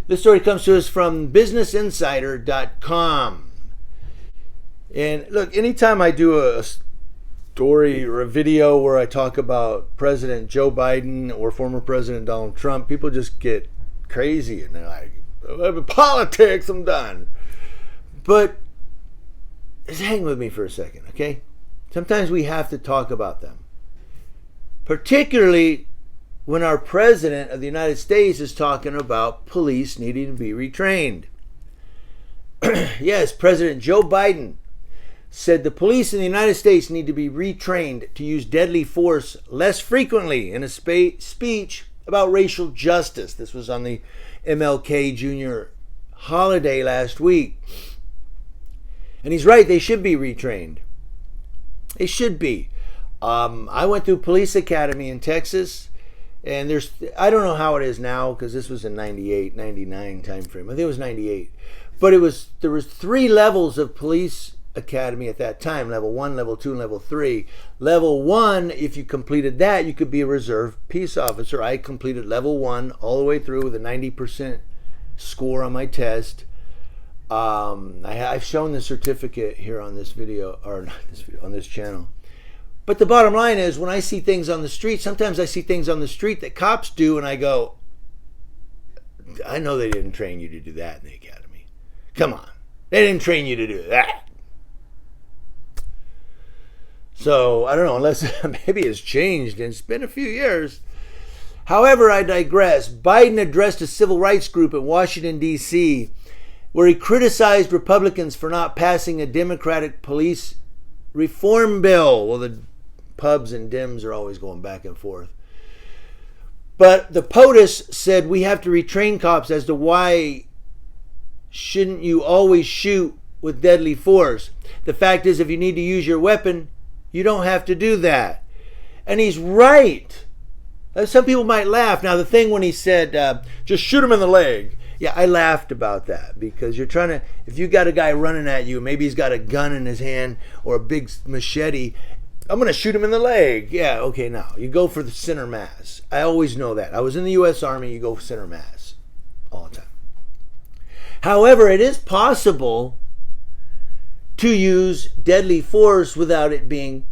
This story comes to us from businessinsider.com. And look, anytime I do a story or a video where I talk about President Joe Biden or former President Donald Trump, people just get crazy and they're like, politics, I'm done. But just hang with me for a second, okay? Sometimes we have to talk about them. Particularly when our President of the United States is talking about police needing to be retrained. Yes, President Joe Biden said the police in the United States need to be retrained to use deadly force less frequently in a speech about racial justice. This was on the MLK Jr. holiday last week. And he's right, they should be retrained. They should be. I went through police academy in Texas, and I don't know how it is now because this was in 98, 99 time frame. I think it was 98. But there was 3 levels of police academy at that time: level 1, level 2, and level 3. Level 1, if you completed that, you could be a reserve peace officer. I completed level 1 all the way through with a 90% score on my test. I've shown the certificate here on this video, or not this video, on this channel. But the bottom line is, when I see things on the street, sometimes I see things on the street that cops do, and I go, I know they didn't train you to do that in the academy. Come on. They didn't train you to do that. So, I don't know, unless maybe it's changed, and it's been a few years. However, I digress. Biden addressed a civil rights group in Washington, D.C., where he criticized Republicans for not passing a Democratic police reform bill. Well, the pubs and Dems are always going back and forth. But the POTUS said we have to retrain cops as to why shouldn't you always shoot with deadly force. The fact is, if you need to use your weapon, you don't have to do that. And he's right. Some people might laugh. Now, the thing when he said, just shoot him in the leg. Yeah, I laughed about that because you're trying to, if you got a guy running at you, maybe he's got a gun in his hand or a big machete, I'm going to shoot him in the leg. Yeah, okay, now you go for the center mass. I always know that. I was in the U.S. Army, you go for center mass all the time. However, it is possible to use deadly force without it being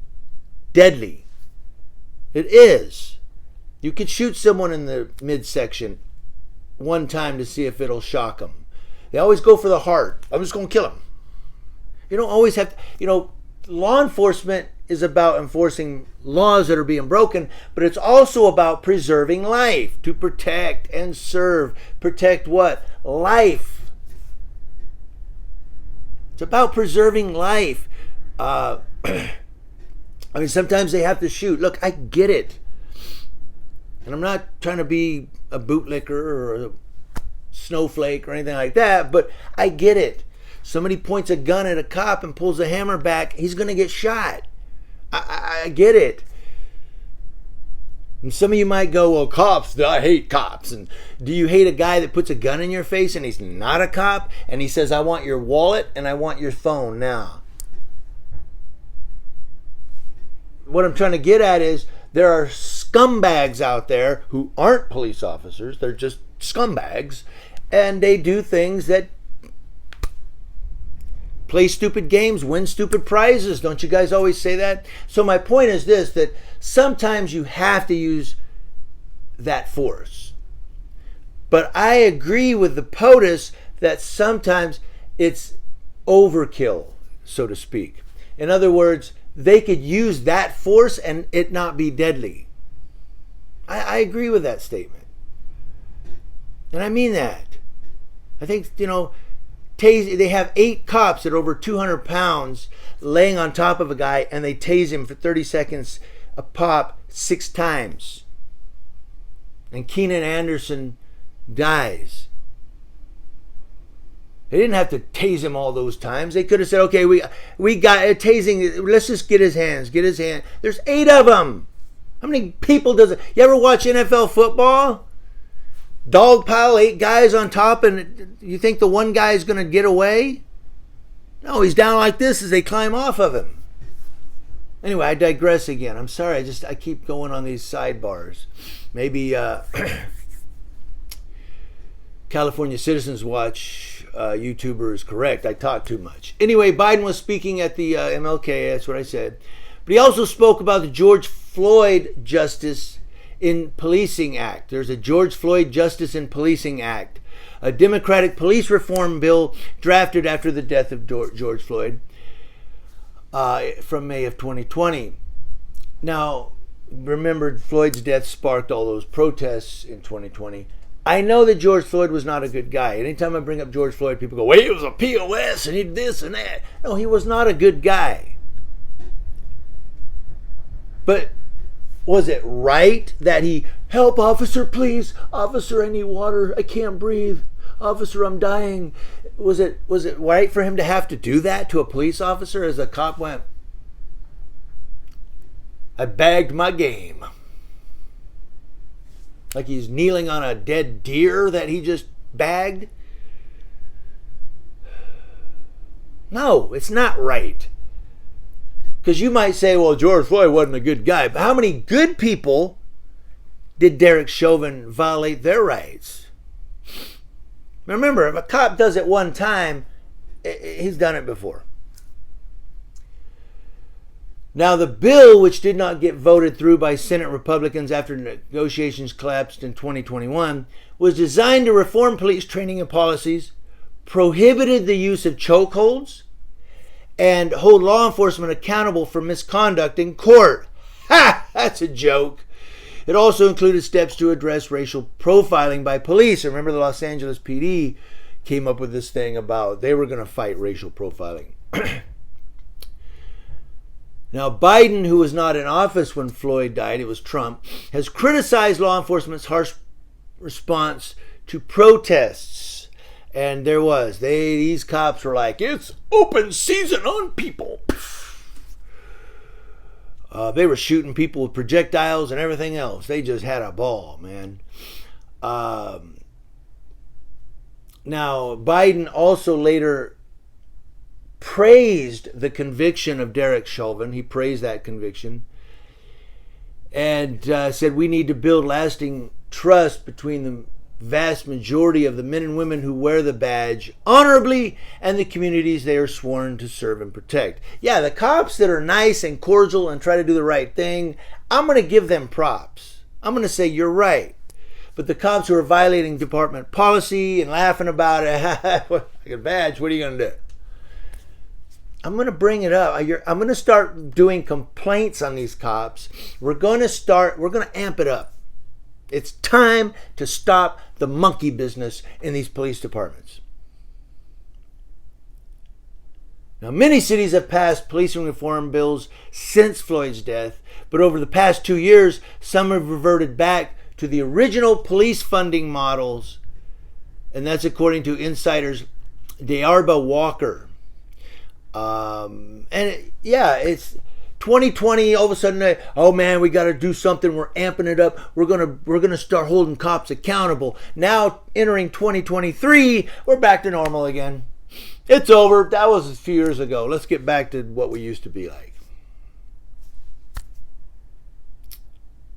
deadly. It is. You could shoot someone in the midsection one time to see if it'll shock them. They always go for the heart. I'm just going to kill him. You don't always have to, law enforcement is about enforcing laws that are being broken, but it's also about preserving life, to protect and serve. Protect what? Life. It's about preserving life. Sometimes they have to shoot. Look, I get it. And I'm not trying to be a bootlicker or a snowflake or anything like that, but I get it. Somebody points a gun at a cop and pulls a hammer back, he's going to get shot. I get it. And some of you might go, well, cops, I hate cops. And do you hate a guy that puts a gun in your face and he's not a cop and he says, I want your wallet and I want your phone now? What I'm trying to get at is there are scumbags out there who aren't police officers. They're just scumbags. And they do things that play stupid games, win stupid prizes. Don't you guys always say that? So my point is this, that sometimes you have to use that force. But I agree with the POTUS that sometimes it's overkill, so to speak. In other words, they could use that force and it not be deadly. I agree with that statement. And I mean that. I think, they have 8 cops that are over 200 pounds laying on top of a guy and they tase him for 30 seconds a pop 6 times. And Keenan Anderson dies. They didn't have to tase him all those times. They could have said, okay, we got a tasing. Let's just get his hands. There's 8 of them. How many people does it? You ever watch NFL football? Dog pile, 8 guys on top, and you think the one guy is going to get away? No, he's down like this as they climb off of him. Anyway, I digress again. I'm sorry. I keep going on these sidebars. Maybe California Citizens Watch YouTuber is correct. I talk too much. Anyway, Biden was speaking at the MLK. That's what I said. But he also spoke about the George Floyd Justice in Policing Act. There's a George Floyd Justice in Policing Act, a Democratic police reform bill drafted after the death of George Floyd from May of 2020. Now, remember, Floyd's death sparked all those protests in 2020. I know that George Floyd was not a good guy. Anytime I bring up George Floyd, people go, well, he was a POS and he did this and that. No, he was not a good guy. But was it right that he, help officer, please? Officer, I need water. I can't breathe. Officer, I'm dying. Was it right for him to have to do that to a police officer as a cop went, I bagged my game? Like he's kneeling on a dead deer that he just bagged? No, it's not right. Because you might say, well, George Floyd wasn't a good guy. But how many good people did Derek Chauvin violate their rights? Remember, if a cop does it one time, he's done it before. Now, the bill, which did not get voted through by Senate Republicans after negotiations collapsed in 2021, was designed to reform police training and policies, prohibited the use of chokeholds, and hold law enforcement accountable for misconduct in court. Ha! That's a joke. It also included steps to address racial profiling by police. Remember, the Los Angeles PD came up with this thing about they were going to fight racial profiling. Now, Biden, who was not in office when Floyd died, it was Trump, has criticized law enforcement's harsh response to protests. And there was. These cops were like, it's open season on people. They were shooting people with projectiles and everything else. They just had a ball, man. Now, Biden also later praised the conviction of Derek Chauvin. He praised that conviction and said we need to build lasting trust between the vast majority of the men and women who wear the badge honorably and the communities they are sworn to serve and protect. Yeah, the cops that are nice and cordial and try to do the right thing, I'm going to give them props. I'm going to say you're right. But the cops who are violating department policy and laughing about it, like a badge, what are you going to do? I'm going to bring it up. I'm going to start doing complaints on these cops. We're going to amp it up. It's time to stop the monkey business in these police departments. Now, many cities have passed policing reform bills since Floyd's death, but over the past 2 years, some have reverted back to the original police funding models, and that's according to insiders Dearba Walker. It's 2020. All of a sudden, oh man, we got to do something. We're amping it up. We're gonna start holding cops accountable. Now, entering 2023, we're back to normal again. It's over. That was a few years ago. Let's get back to what we used to be like.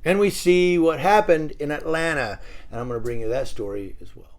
And we see what happened in Atlanta, and I'm going to bring you that story as well.